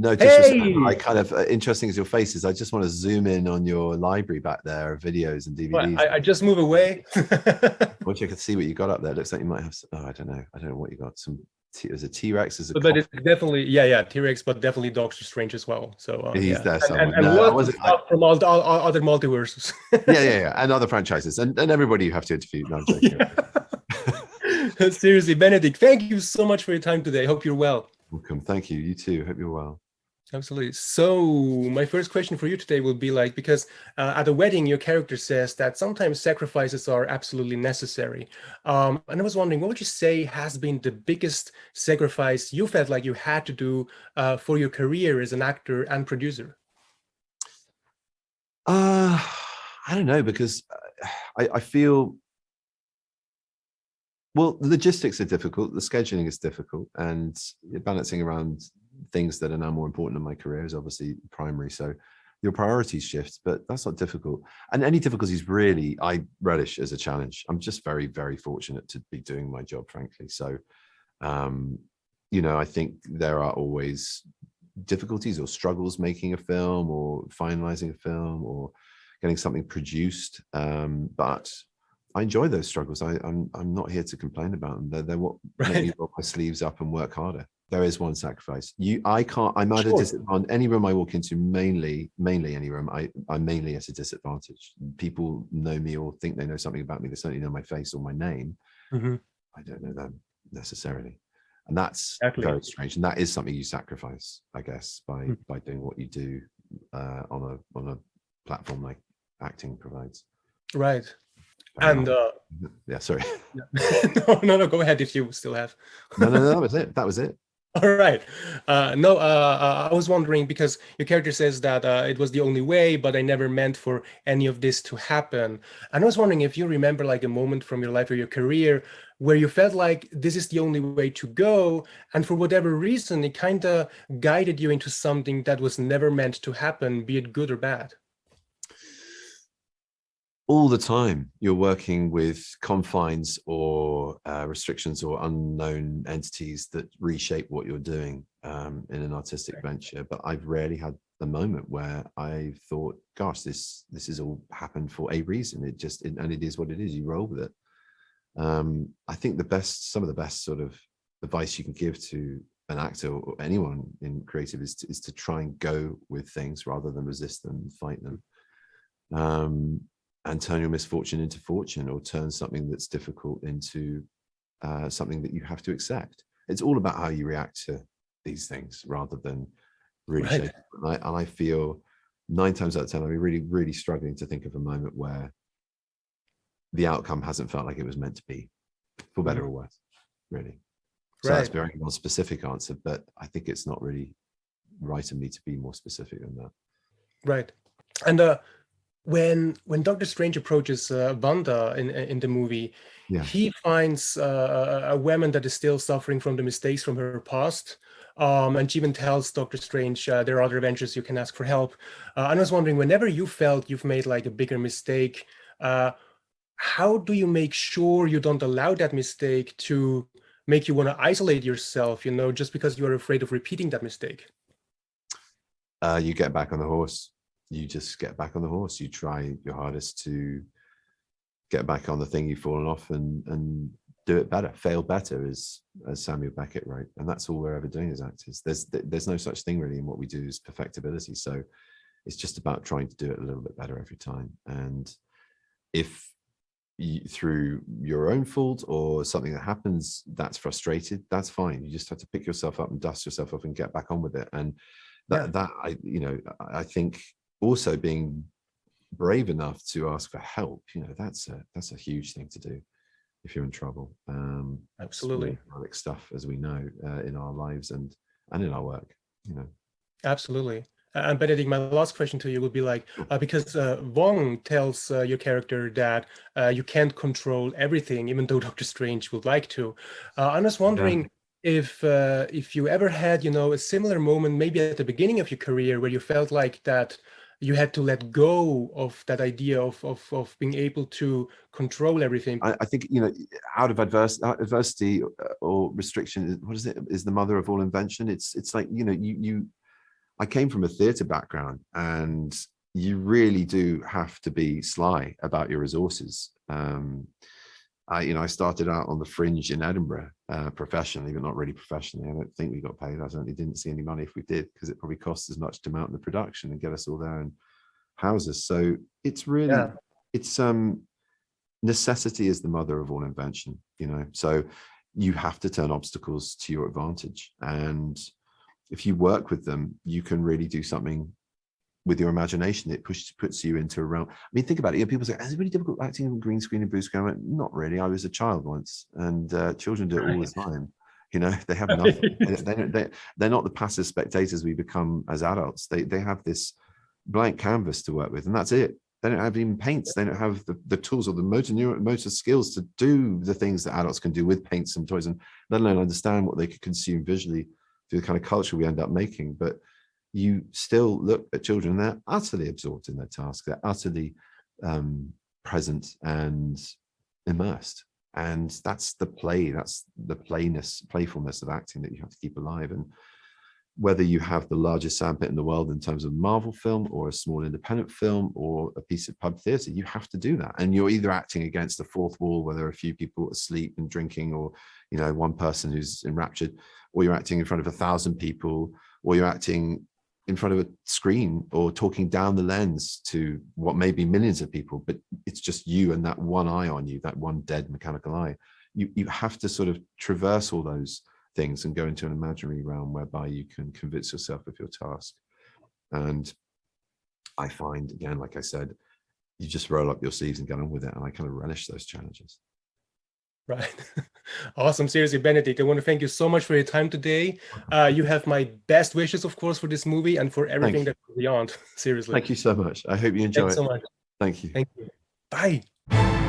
No, just Hey, like kind of interesting as your face is. I just want to zoom in on your library back there of videos and well, DVDs. I just move away. I wish I could see what you got up there. It looks like you might have. Oh, I don't know. I don't know what you got. There's a T-Rex. There's a But it's coffin. definitely, yeah, T-Rex, but definitely Doctor Strange as well. So He's yeah, there and, and somewhere. and No, I lots of wasn't. stuff from all other multiverses. Yeah, and other franchises, and everybody you have to interview. No, I'm joking. Yeah. Seriously, Benedict, thank you so much for your time today. Hope you're well. Welcome. Thank you. You too. Hope you're well. Absolutely. So my first question for you today will be like, because at a wedding, your character says that sometimes sacrifices are absolutely necessary. And I was wondering, what would you say has been the biggest sacrifice you felt like you had to do for your career as an actor and producer? I don't know, because I feel, well, the logistics are difficult, the scheduling is difficult, and balancing around things that are now more important in my career is obviously primary. So your priorities shift, but that's not difficult. And any difficulties really, I relish as a challenge. I'm just very, very fortunate to be doing my job, frankly. So, I think there are always difficulties or struggles making a film or finalizing a film or getting something produced. But I enjoy those struggles. I'm not here to complain about them. They're what make me roll my sleeves up and work harder. There is one sacrifice. I'm at a disadvantage. Any room I walk into, mainly any room, I'm mainly at a disadvantage. People know me or think they know something about me. They certainly know my face or my name. Mm-hmm. I don't know them necessarily. And that's Exactly. very strange. And that is something you sacrifice, I guess, by doing what you do on a platform like acting provides. Right. And yeah, sorry. no, go ahead if you still have. No, that was it. All right. No, I was wondering, because your character says that it was the only way, but I never meant for any of this to happen. And I was wondering if you remember like a moment from your life or your career where you felt like this is the only way to go, and for whatever reason, it kind of guided you into something that was never meant to happen, be it good or bad. All the time you're working with confines or restrictions or unknown entities that reshape what you're doing in an artistic venture. But I've rarely had the moment where I thought, gosh, this has all happened for a reason. And it is what it is. You roll with it. I think some of the best sort of advice you can give to an actor or anyone in creative is to try and go with things rather than resist them and fight them. And turn your misfortune into fortune, or turn something that's difficult into something that you have to accept. It's all about how you react to these things rather than really shape it. And I feel 9 times out of 10, I'm really, really struggling to think of a moment where the outcome hasn't felt like it was meant to be, for better or worse, really. So that's a very more specific answer, but I think it's not really right of me to be more specific than that. Right. And when Doctor Strange approaches Wanda in the movie, he finds a woman that is still suffering from the mistakes from her past. And she even tells Doctor Strange there are other adventures you can ask for help. And I was wondering, whenever you felt you've made like a bigger mistake, how do you make sure you don't allow that mistake to make you want to isolate yourself, just because you're afraid of repeating that mistake? You get back on the horse. You just get back on the horse. You try your hardest to get back on the thing you've fallen off and do it better, fail better, as Samuel Beckett wrote. And that's all we're ever doing as actors. There's no such thing really in what we do as perfectibility. So it's just about trying to do it a little bit better every time. And if through your own fault or something that happens that's frustrated, that's fine. You just have to pick yourself up and dust yourself off and get back on with it. And I think also being brave enough to ask for help, that's a huge thing to do if you're in trouble. Absolutely. Stuff, as we know, in our lives and in our work, Absolutely. And Benedict, my last question to you would be like, because Wong tells your character that you can't control everything, even though Doctor Strange would like to. I'm just wondering if you ever had, a similar moment, maybe at the beginning of your career, where you felt like that you had to let go of that idea of being able to control everything. I think, out of adversity or restriction, what is it? Is the mother of all invention. It's like, I came from a theatre background, and you really do have to be sly about your resources. I started out on the fringe in Edinburgh professionally, but not really professionally. I don't think we got paid. I certainly didn't see any money if we did, because it probably costs as much to mount the production and get us all there and house us. So it's really, it's necessity is the mother of all invention, so you have to turn obstacles to your advantage. And if you work with them, you can really do something with your imagination. It puts you into a realm. I mean, think about it. People say, is it really difficult acting on green screen and blue screen? I went, not really. I was a child once, and children do it all the time. They have nothing. They're not the passive spectators we become as adults. They have this blank canvas to work with, and that's it. They don't have even paints. They don't have the tools or the motor skills to do the things that adults can do with paints and toys, and let alone understand what they could consume visually through the kind of culture we end up making. But you still look at children, they're utterly absorbed in their task. They're utterly present and immersed. And that's the play, that's the playfulness of acting that you have to keep alive. And whether you have the largest sandpit in the world in terms of Marvel film, or a small independent film, or a piece of pub theatre, you have to do that. And you're either acting against the fourth wall, where there are a few people asleep and drinking, or one person who's enraptured, or you're acting in front of 1,000 people, or you're acting in front of a screen, or talking down the lens to what may be millions of people, but it's just you and that one eye on you, that one dead mechanical eye. You have to sort of traverse all those things and go into an imaginary realm whereby you can convince yourself of your task. And I find, again, like I said, you just roll up your sleeves and get on with it. And I kind of relish those challenges. Right. Awesome. Seriously, Benedict, I want to thank you so much for your time today. You have my best wishes, of course, for this movie and for everything that's beyond. Seriously. Thank you so much. I hope you enjoy it. Thanks so much. Thank you. Thank you. Bye.